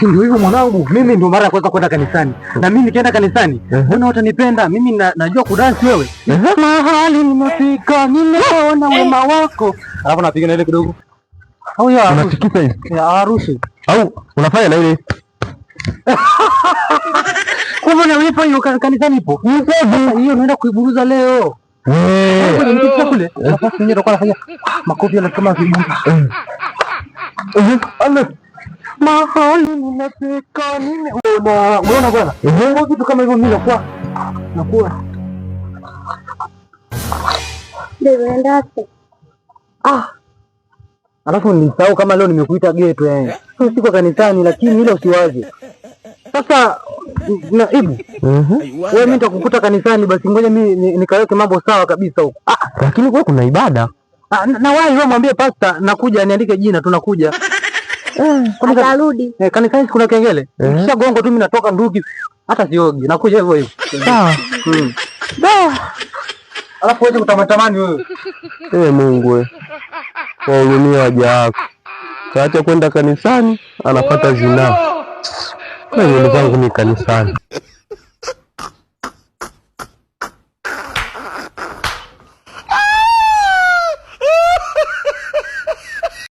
Ndio hivyo mwanangu, mimi ndio mara ya kwanza kwenda kanisani. Na mimi nikienda kanisani, mbona watanipenda? Mimi najua kudansi wewe. Mahali nimefika, nimeona wema wako. Alafu napiga na ile kidogo. Au ya unatikisa hivi? Ya harusi. Au unafanya na ile? Kumbe na wewe hiyo kanisani ipo. Hiyo naenda kuiburuza leo. Nikifika kule, nafasi nyingine tutakuwa nafanya makofi na kama viburuza. Allah. Mahali nimefika, nimeona. Unaona bwana? Kitu kama hivyo mimi nakuwa. Ndio ndapo. Alafu nisahau kama leo nimekuita geto yani. Siko kanisani lakini ile usiwaje. Sasa na ibu. Wewe mimi nitakukuta kanisani basi ngoja mimi nikaweke mambo sawa kabisa huko. Lakini kwa kuna ibada. Na wewe mwambie pastor nakuja niandike jina tunakuja. Atarudi. Kanisani kuna kengele. Kisha gongo tu mimi natoka nduki. Hata siogi. Nakuja hivyo hivyo. Sawa. Alafu wewe utatamani wewe. Mungu wewe. Wahurumia waja wako. Kaacha kwenda kanisani, anapata zinaa. Na yule zangu ni kanisani.